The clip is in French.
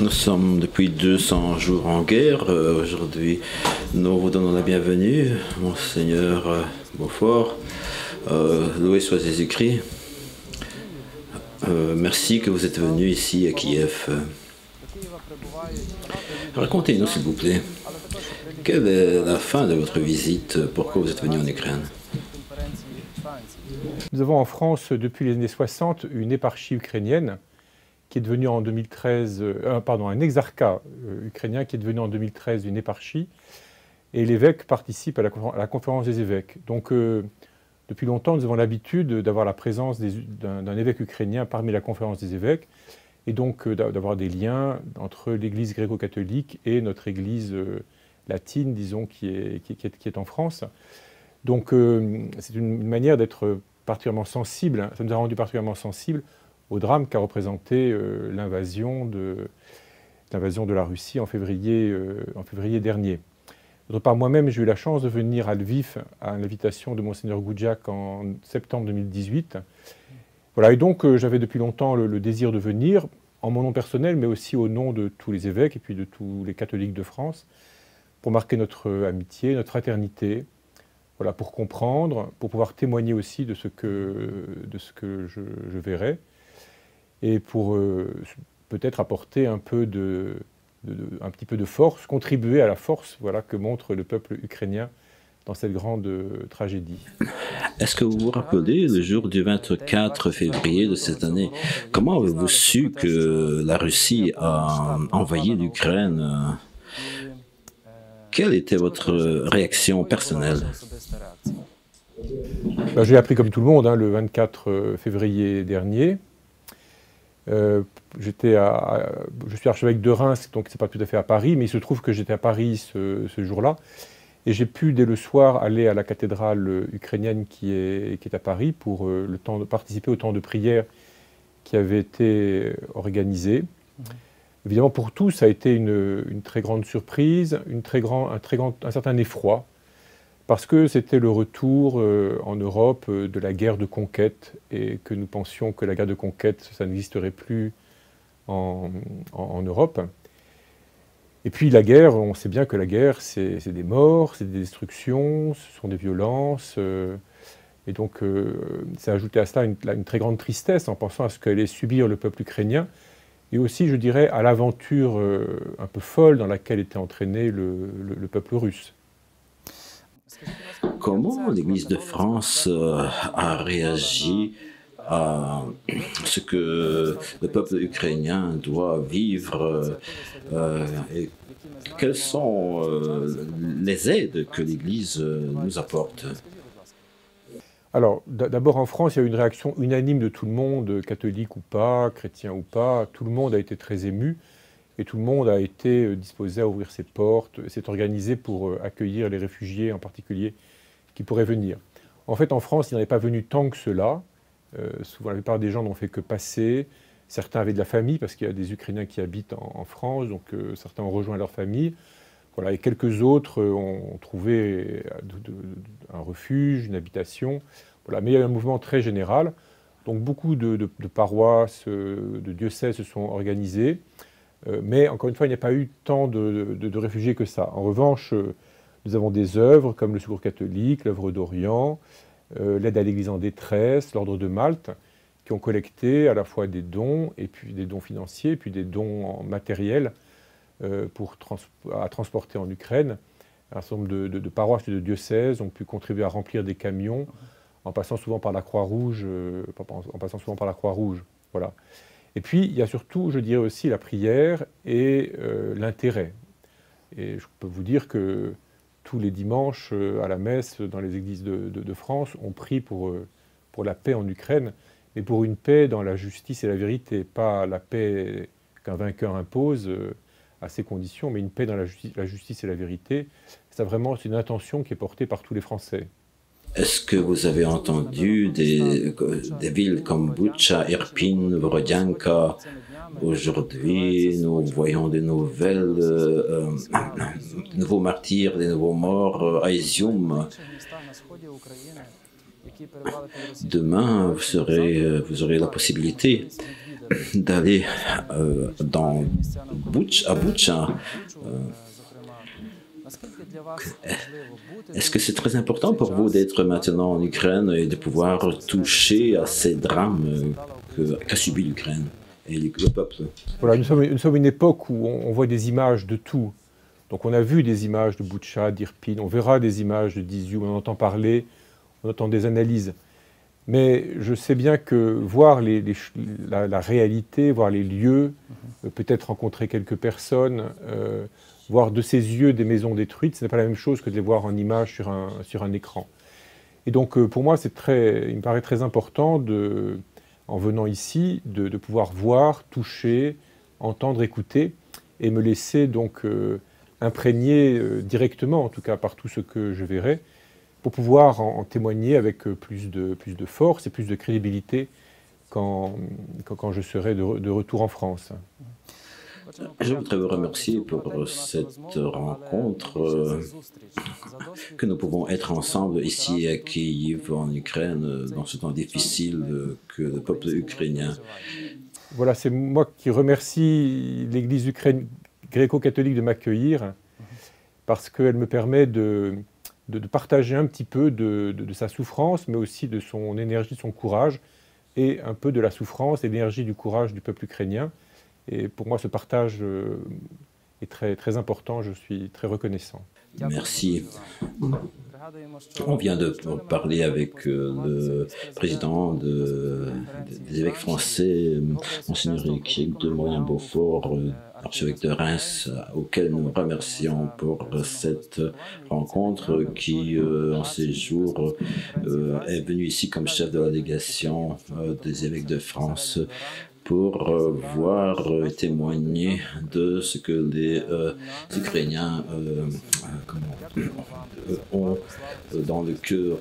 Nous sommes depuis 200 jours en guerre. Aujourd'hui, nous vous donnons la bienvenue, Monseigneur Beaufort. Loué soit Jésus-Christ. Merci que vous êtes venu ici à Kiev. Racontez-nous, s'il vous plaît, quelle est la fin de votre visite? Pourquoi vous êtes venu en Ukraine? Nous avons en France, depuis les années 60, une éparchie ukrainienne qui est devenue en 2013, un exarcat ukrainien qui est devenu en 2013 une éparchie, et l'évêque participe à la conférence des évêques. Donc, depuis longtemps, nous avons l'habitude d'avoir la présence d'un évêque ukrainien parmi la conférence des évêques, et donc d'avoir des liens entre l'Église gréco-catholique et notre Église latine, disons, qui est en France. Donc, c'est une manière d'être particulièrement sensible, hein. Ça nous a rendu particulièrement sensibles au drame qu'a représenté l'invasion de la Russie en février dernier. D'autre part, moi-même, j'ai eu la chance de venir à Lviv à l'invitation de Monseigneur Goudjak en septembre 2018. Voilà, et donc j'avais depuis longtemps le désir de venir, en mon nom personnel, mais aussi au nom de tous les évêques et puis de tous les catholiques de France, pour marquer notre amitié, notre fraternité, voilà, pour comprendre, pour pouvoir témoigner aussi de ce que je verrai, et pour peut-être apporter un petit peu de force, contribuer à la force, voilà, que montre le peuple ukrainien dans cette grande tragédie. Est-ce que vous vous rappelez le jour du 24 février de cette année? Comment avez-vous su que la Russie a envahi l'Ukraine? Quelle était votre réaction personnelle? J'ai appris comme tout le monde, hein, le 24 février dernier. Je suis archevêque de Reims, donc c'est pas tout à fait à Paris, mais il se trouve que j'étais à Paris ce jour-là. Et j'ai pu, dès le soir, aller à la cathédrale ukrainienne qui est à Paris pour participer au temps de prière qui avait été organisé. Évidemment, pour tous, ça a été une très grande surprise, un certain effroi, parce que c'était le retour en Europe de la guerre de conquête, et que nous pensions que la guerre de conquête, ça n'existerait plus en Europe. Et puis la guerre, on sait bien que la guerre, c'est des morts, c'est des destructions, ce sont des violences. Et donc, ça a ajouté à cela une très grande tristesse en pensant à ce qu'allait subir le peuple ukrainien, et aussi, je dirais, à l'aventure un peu folle dans laquelle était entraîné le peuple russe. Comment l'Église de France a réagi à ce que le peuple ukrainien doit vivre et quelles sont les aides que l'Église nous apporte? Alors, d'abord en France, il y a eu une réaction unanime de tout le monde, catholique ou pas, chrétien ou pas. Tout le monde a été très ému et tout le monde a été disposé à ouvrir ses portes, s'est organisé pour accueillir les réfugiés en particulier qui pourraient venir. En fait, en France, il n'en est pas venu tant que cela. Souvent, la plupart des gens n'ont fait que passer. Certains avaient de la famille, parce qu'il y a des Ukrainiens qui habitent en France, donc certains ont rejoint leur famille. Voilà, et quelques autres ont trouvé un refuge, une habitation. Voilà, mais il y a eu un mouvement très général. Donc beaucoup de paroisses, de diocèses se sont organisés. Mais encore une fois, il n'y a pas eu tant de réfugiés que ça. En revanche, nous avons des œuvres comme le Secours catholique, l'œuvre d'Orient, l'aide à l'Église en détresse, l'Ordre de Malte, qui ont collecté à la fois des dons, et puis des dons financiers, et puis des dons matériels à transporter en Ukraine. Un certain nombre de paroisses et de diocèses ont pu contribuer à remplir des camions en passant souvent par la Croix-Rouge. Voilà. Et puis, il y a surtout, je dirais aussi, la prière et l'intérêt. Et je peux vous dire que tous les dimanches, à la messe, dans les églises de France, on prie pour la paix en Ukraine, mais pour une paix dans la justice et la vérité, pas la paix qu'un vainqueur impose à ses conditions, mais une paix dans la justice et la vérité. C'est vraiment une intention qui est portée par tous les Français. Est-ce que vous avez entendu des villes comme Butcha, Irpin, Borodianka? Aujourd'hui, nous voyons des nouvelles, nouveaux martyrs, des nouveaux morts à Izium. demain, vous aurez la possibilité d'aller à Butcha. Est-ce que c'est très important pour vous d'être maintenant en Ukraine et de pouvoir toucher à ces drames qu'a subi l'Ukraine et le peuple? Voilà, nous sommes une époque où on voit des images de tout. Donc on a vu des images de Butcha, d'Irpin, on verra des images de Diziou, on entend parler, on entend des analyses. Mais je sais bien que voir la réalité, voir les lieux, peut-être rencontrer quelques personnes, voir de ses yeux des maisons détruites, ce n'est pas la même chose que de les voir en images sur un écran. Et donc pour moi, il me paraît très important, en venant ici, de pouvoir voir, toucher, entendre, écouter, et me laisser donc imprégner directement, en tout cas par tout ce que je verrai, pour pouvoir en témoigner avec plus de force et plus de crédibilité quand je serai de retour en France. Je voudrais vous remercier pour cette rencontre, que nous pouvons être ensemble ici à Kiev, en Ukraine, dans ce temps difficile que le peuple ukrainien. Voilà, c'est moi qui remercie l'Église gréco-catholique de m'accueillir, parce qu'elle me permet de partager un petit peu de sa souffrance, mais aussi de son énergie, de son courage, et un peu de la souffrance et de l'énergie du courage du peuple ukrainien. Et pour moi, ce partage est très, très important, je suis très reconnaissant. Merci. On vient de parler avec le président des évêques français, Monseigneur Équipe de Moyen-Beaufort, archevêque de Reims, auquel nous remercions pour cette rencontre qui, en ces jours, est venu ici comme chef de la délégation des évêques de France pour voir et témoigner de ce que les Ukrainiens ont dans le cœur.